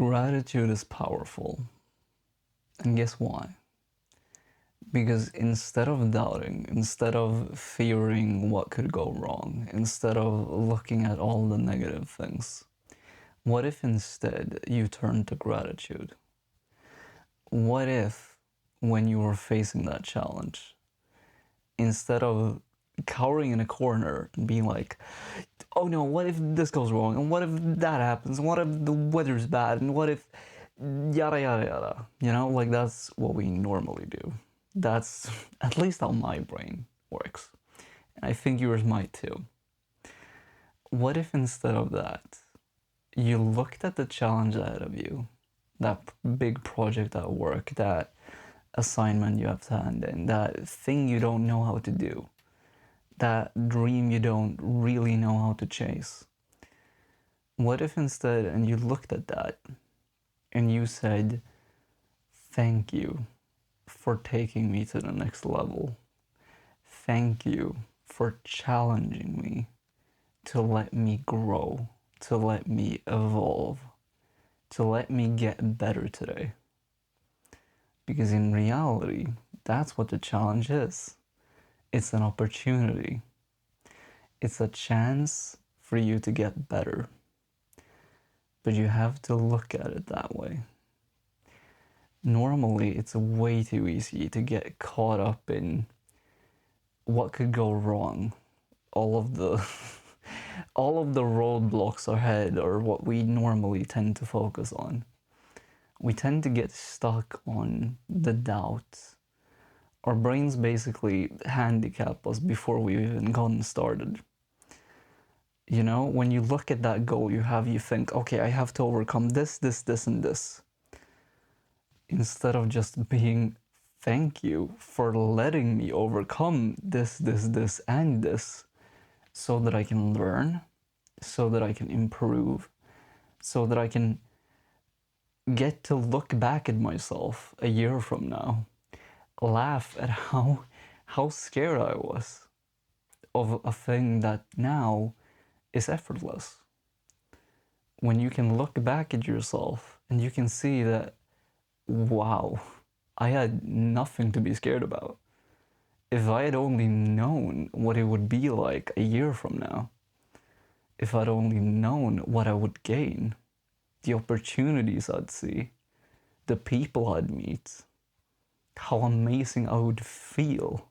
Gratitude is powerful. And guess why? Because instead of doubting, instead of fearing what could go wrong, instead of looking at all the negative things, what if instead you turn to gratitude? What if, when you were facing that challenge, instead of cowering in a corner and being like, oh no, what if this goes wrong? And what if that happens? And what if the weather's bad? And what if yada yada yada? You know, like that's what we normally do. That's at least how my brain works. And I think yours might too. What if instead of that, you looked at the challenge ahead of you, that big project at work, that assignment you have to hand in, that thing you don't know how to do, that dream you don't really know how to chase? What if instead, and you looked at that and you said, thank you for taking me to the next level. Thank you for challenging me to let me grow, to let me evolve, to let me get better today. Because in reality, that's what the challenge is. It's an opportunity. It's a chance for you to get better. But you have to look at it that way. Normally, it's way too easy to get caught up in what could go wrong. All of the all of the roadblocks ahead are what we normally tend to focus on. We tend to get stuck on the doubt. Our brains basically handicap us before we've even gotten started. You know, when you look at that goal you have, you think, okay, I have to overcome this, this, this, and this. Instead of just being, thank you for letting me overcome this, this, this, and this, so that I can learn, so that I can improve, so that I can get to look back at myself a year from now, laugh at how scared I was of a thing that now is effortless. When you can look back at yourself and you can see that, wow, I had nothing to be scared about. If I had only known what it would be like a year from now, if I'd only known what I would gain, the opportunities I'd see, the people I'd meet, how amazing I would feel,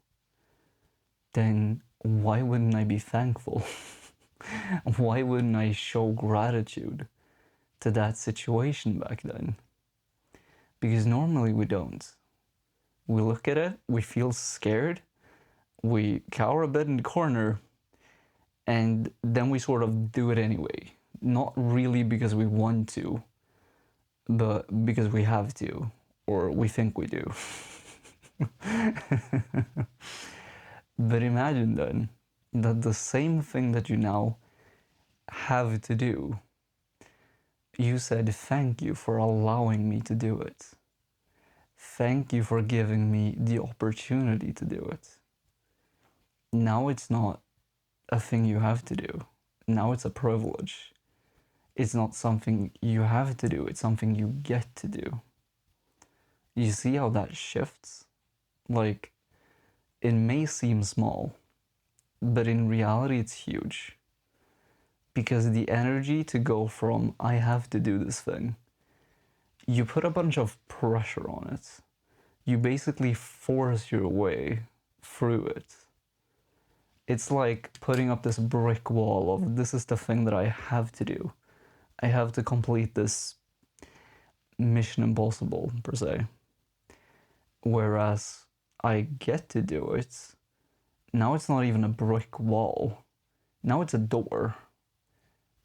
then why wouldn't I be thankful? Why wouldn't I show gratitude to that situation back then? Because normally we don't. We look at it, we feel scared, we cower a bit in the corner, and then we sort of do it anyway. Not really because we want to, but because we have to, or we think we do. But imagine then that the same thing that you now have to do, you said, thank you for allowing me to do it. Thank you for giving me the opportunity to do it. Now it's not a thing you have to do. Now it's a privilege. It's not something you have to do, it's something you get to do. You see how that shifts? Like, it may seem small, but in reality it's huge. Because the energy to go from, I have to do this thing, you put a bunch of pressure on it. You basically force your way through it. It's like putting up this brick wall of, this is the thing that I have to do. I have to complete this Mission Impossible, per se. Whereas I get to do it, now it's not even a brick wall. Now it's a door.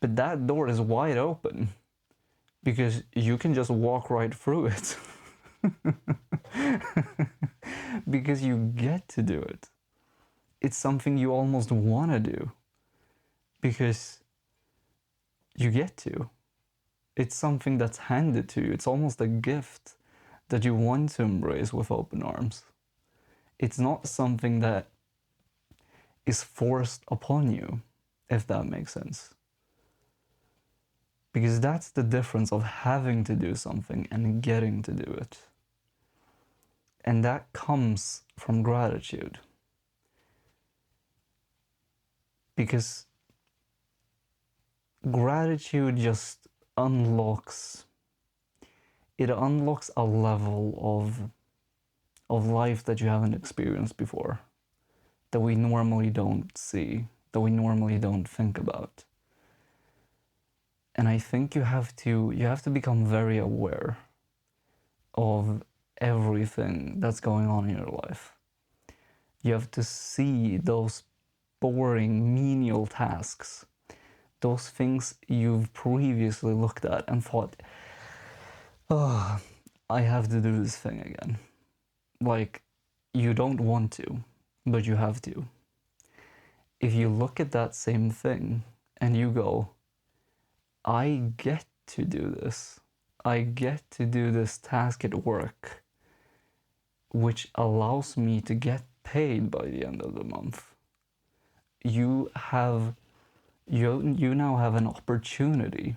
But that door is wide open because you can just walk right through it. Because you get to do it. It's something you almost want to do because you get to. It's something that's handed to you. It's almost a gift that you want to embrace with open arms. It's not something that is forced upon you, if that makes sense. Because that's the difference of having to do something and getting to do it. And that comes from gratitude. Because gratitude just unlocks a level of life that you haven't experienced before, that we normally don't see, that we normally don't think about. And I think you have to become very aware of everything that's going on in your life. You have to see those boring, menial tasks, those things you've previously looked at and thought, oh, I have to do this thing again. Like, you don't want to, but you have to. If you look at that same thing and you go, I get to do this. I get to do this task at work, which allows me to get paid by the end of the month. You now have an opportunity.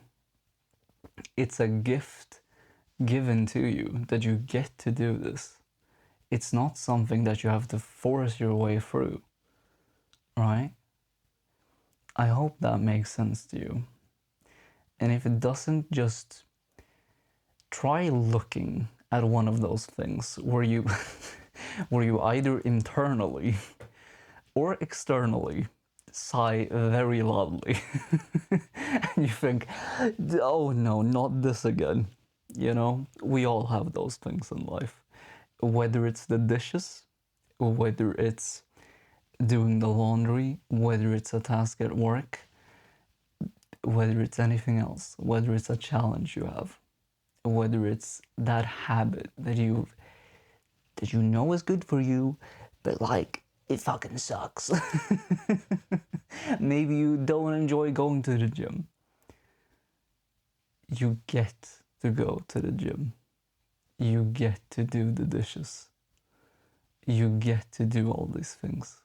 It's a gift given to you that you get to do this. It's not something that you have to force your way through, right? I hope that makes sense to you. And if it doesn't, just try looking at one of those things where you where you either internally or externally sigh very loudly and you think, oh no, not this again. You know, we all have those things in life. Whether it's the dishes, whether it's doing the laundry, whether it's a task at work, whether it's anything else, whether it's a challenge you have, whether it's that habit that you know is good for you, but like it fucking sucks. Maybe you don't enjoy going to the gym. You get to go to the gym. You get to do the dishes. You get to do all these things.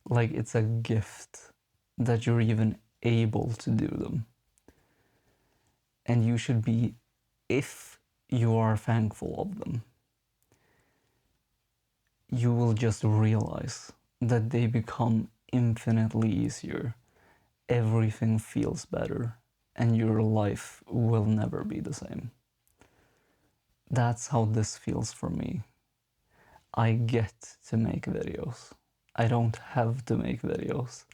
Like it's a gift that you're even able to do them. And you should be, if you are thankful of them, you will just realize that they become infinitely easier. Everything feels better, and your life will never be the same. That's how this feels for me. I get to make videos. I don't have to make videos.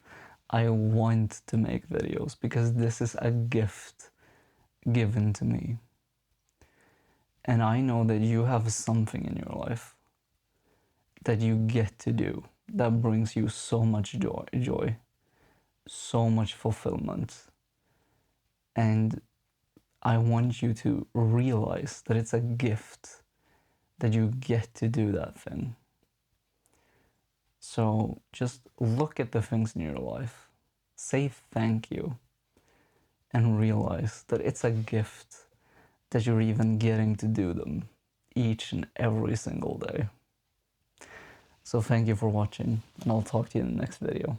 I want to make videos because this is a gift given to me. And I know that you have something in your life that you get to do that brings you so much joy, so much fulfillment. And I want you to realize that it's a gift that you get to do that thing. So just look at the things in your life, say thank you, and realize that it's a gift that you're even getting to do them each and every single day. So thank you for watching, and I'll talk to you in the next video.